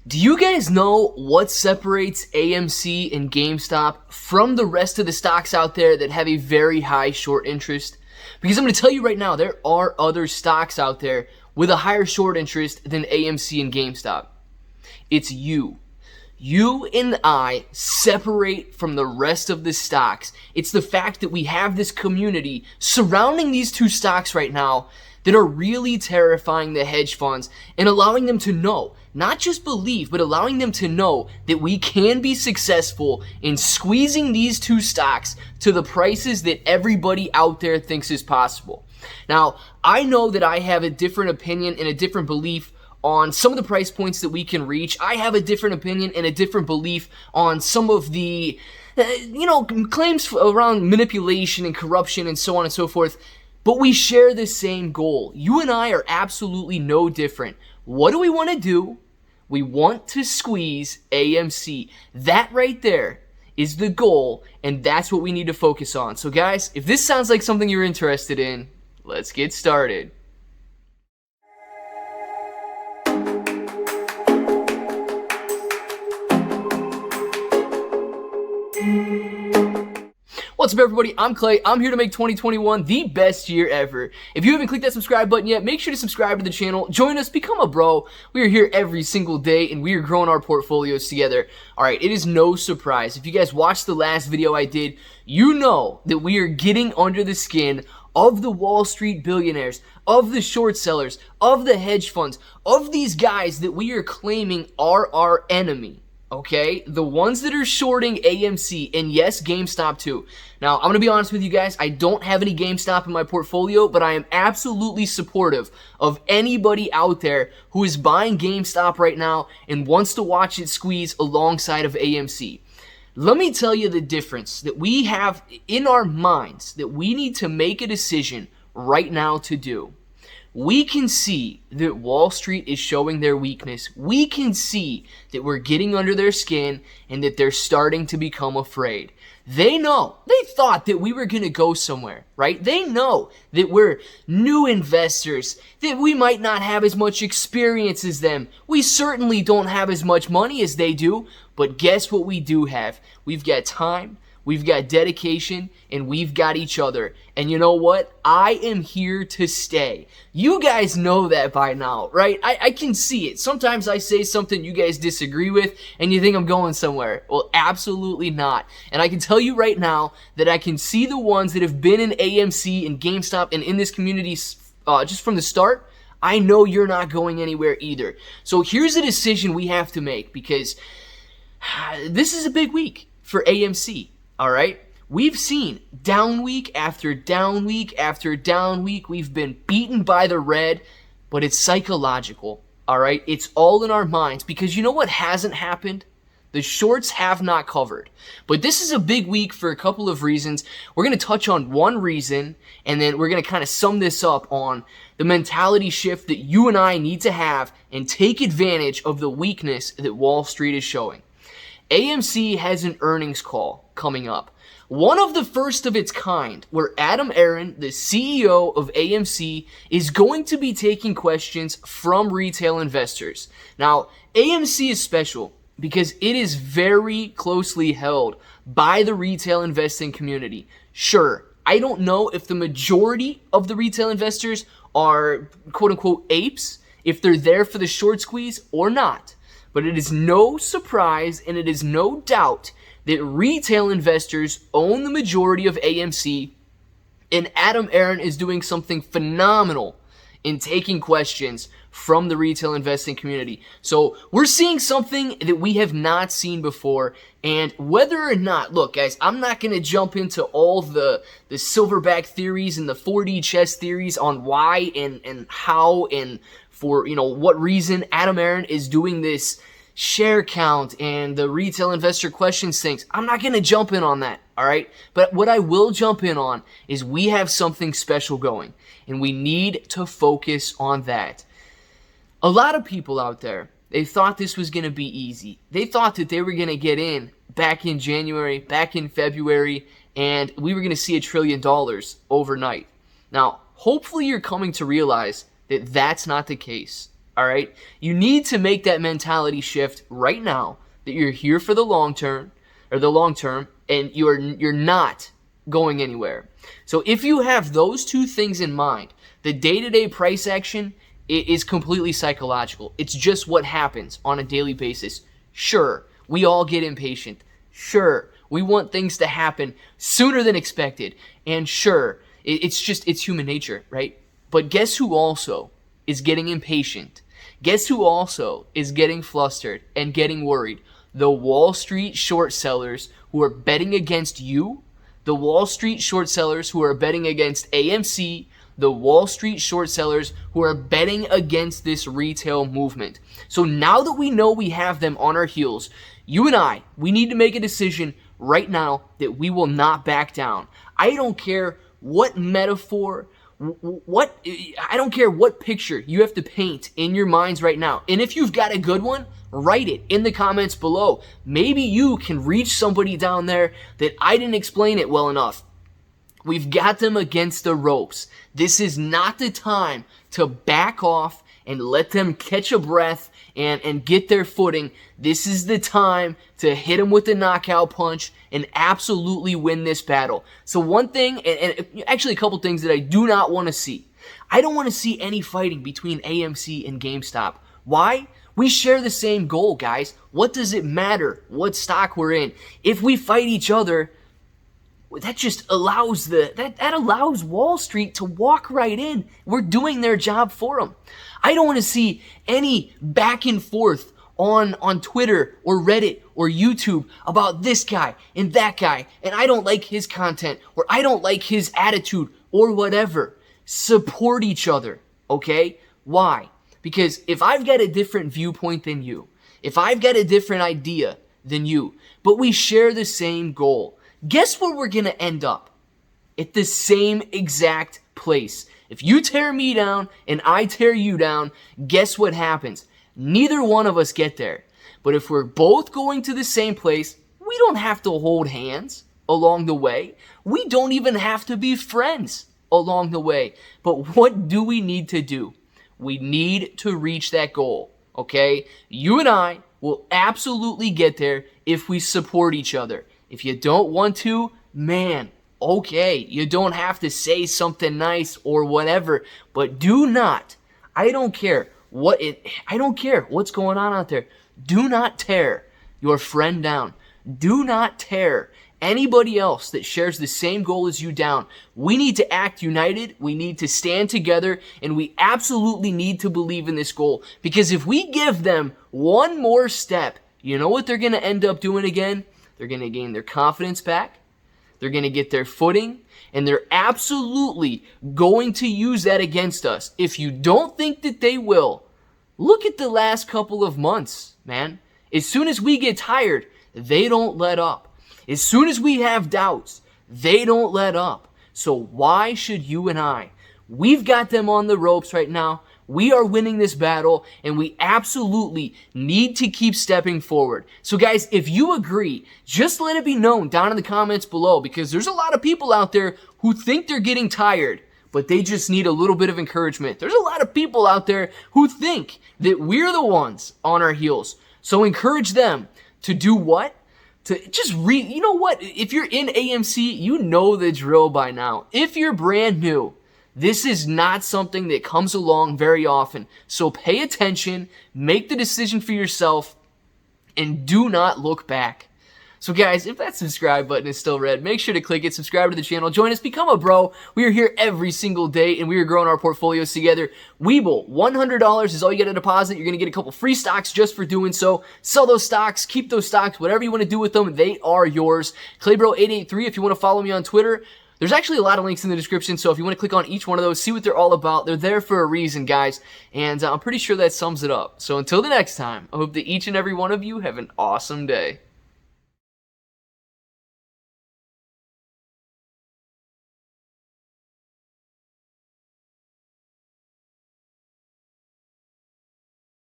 Do you guys know what separates AMC and GameStop from the rest of the stocks out there that have a very high short interest? Because I'm going to tell you right now, there are other stocks out there with a higher short interest than AMC and GameStop. It's you. You and I separate from the rest of the stocks. It's the fact that we have this community surrounding these two stocks right now that are really terrifying the hedge funds and allowing them to know, not just believe, but allowing them to know that we can be successful in squeezing these two stocks to the prices that everybody out there thinks is possible. Now, I know that I have a different opinion and a different belief on some of the price points that we can reach. I have a different opinion and a different belief on some of the, claims around manipulation and corruption and so on and so forth. But we share the same goal. You and I are absolutely no different. What do we want to do? We want to squeeze AMC. That right there is the goal, and that's what we need to focus on. So guys, if this sounds like something you're interested in, let's get started. What's up, everybody? I'm Clay. I'm here to make 2021 the best year ever. If you haven't clicked that subscribe button yet, make sure to subscribe to the channel. Join us, become a bro. We are here every single day, and we are growing our portfolios together. All right, it is no surprise. If you guys watched the last video I did, you know that we are getting under the skin of the Wall Street billionaires, of the short sellers, of the hedge funds, of these guys that we are claiming are our enemy. Okay, the ones that are shorting AMC, and yes, GameStop too. Now, I'm going to be honest with you guys, I don't have any GameStop in my portfolio, but I am absolutely supportive of anybody out there who is buying GameStop right now and wants to watch it squeeze alongside of AMC. Let me tell you the difference that we have in our minds that we need to make a decision right now to do. We can see that Wall Street is showing their weakness. We can see that we're getting under their skin and that they're starting to become afraid. They know. They thought that we were going to go somewhere, right? They know that we're new investors, that we might not have as much experience as them. We certainly don't have as much money as they do, but guess what we do have? We've got time. We've got dedication, and we've got each other. And you know what? I am here to stay. You guys know that by now, right? I can see it. Sometimes I say something you guys disagree with, and you think I'm going somewhere. Well, absolutely not. And I can tell you right now that I can see the ones that have been in AMC and GameStop and in this community just from the start. I know you're not going anywhere either. So here's a decision we have to make, because this is a big week for AMC. All right, we've seen down week after down week after down week. We've been beaten by the red, but it's psychological. All right, it's all in our minds, because you know what hasn't happened? The shorts have not covered. But this is a big week for a couple of reasons. We're going to touch on one reason, and then we're going to kind of sum this up on the mentality shift that you and I need to have and take advantage of the weakness that Wall Street is showing. AMC has an earnings call coming up. One of the first of its kind, where Adam Aron, the CEO of AMC, is going to be taking questions from retail investors. Now, AMC is special because it is very closely held by the retail investing community. Sure, I don't know if the majority of the retail investors are quote-unquote apes, if they're there for the short squeeze or not. But it is no surprise, and it is no doubt, that retail investors own the majority of AMC, and Adam Aron is doing something phenomenal in taking questions from the retail investing community. So we're seeing something that we have not seen before, and whether or not, look guys, I'm not going to jump into all the silverback theories and the 4D chess theories on why and how and for what reason Adam Aron is doing this share count and the retail investor questions things. I'm not going to jump in on that, all right? But what I will jump in on is we have something special going, and we need to focus on that. A lot of people out there, they thought this was going to be easy. They thought that they were going to get in back in January, back in February, and we were going to see $1 trillion overnight. Now, hopefully you're coming to realize that that's not the case. all right? You need to make that mentality shift right now that you're here for the long term, and you're not going anywhere. So if you have those two things in mind, the day-to-day price action is completely psychological. It's just what happens on a daily basis. Sure, we all get impatient. Sure, we want things to happen sooner than expected. And sure, it's human nature, right? But guess who also is getting impatient? Guess who also is getting flustered and getting worried? The Wall Street short sellers who are betting against you, the Wall Street short sellers who are betting against AMC, the Wall Street short sellers who are betting against this retail movement. So now that we know we have them on our heels, you and we need to make a decision right now that we will not back down. I don't care what metaphor, I don't care what picture you have to paint in your minds right now. And if you've got a good one, write it in the comments below. Maybe you can reach somebody down there that I didn't explain it well enough. We've got them against the ropes. This is not the time to back off and let them catch a breath and get their footing. This is the time to hit them with the knockout punch and absolutely win this battle. So one thing, and actually a couple things that I do not want to see. I don't want to see any fighting between AMC and GameStop. Why? We share the same goal, guys. What does it matter what stock we're in? If we fight each other, that just allows that allows Wall Street to walk right in. We're doing their job for them. I don't want to see any back and forth on Twitter or Reddit or YouTube about this guy and that guy, and I don't like his content or I don't like his attitude or whatever. Support each other, okay? Why? Because if I've got a different viewpoint than you, if I've got a different idea than you, but we share the same goal, guess where we're going to end up? At the same exact place. If you tear me down and I tear you down, guess what happens? Neither one of us get there. But if we're both going to the same place, we don't have to hold hands along the way. We don't even have to be friends along the way. But what do we need to do? We need to reach that goal, okay? You and I will absolutely get there if we support each other. If you don't want to, man, okay, you don't have to say something nice or whatever, but do not, I don't care what's going on out there. Do not tear your friend down. Do not tear anybody else that shares the same goal as you down. We need to act united. We need to stand together, and we absolutely need to believe in this goal, because if we give them one more step, you know what they're going to end up doing again? They're going to gain their confidence back. They're going to get their footing, and they're absolutely going to use that against us. If you don't think that they will, look at the last couple of months, man. As soon as we get tired, they don't let up. As soon as we have doubts, they don't let up. So why should you and I? We've got them on the ropes right now. We are winning this battle, and we absolutely need to keep stepping forward. So guys, if you agree, just let it be known down in the comments below, because there's a lot of people out there who think they're getting tired, but they just need a little bit of encouragement. There's a lot of people out there who think that we're the ones on our heels. So encourage them to do what? To just you know what? If you're in AMC, you know the drill by now. If you're brand new, this is not something that comes along very often. So pay attention, make the decision for yourself, and do not look back. So guys, if that subscribe button is still red, make sure to click it, subscribe to the channel, join us, become a bro. We are here every single day, and we are growing our portfolios together. Webull, $100 is all you get to deposit. You're going to get a couple free stocks just for doing so. Sell those stocks, keep those stocks, whatever you want to do with them, they are yours. ClayBro883, if you want to follow me on Twitter. There's actually a lot of links in the description, so if you want to click on each one of those, see what they're all about. They're there for a reason, guys, and I'm pretty sure that sums it up. So until the next time, I hope that each and every one of you have an awesome day.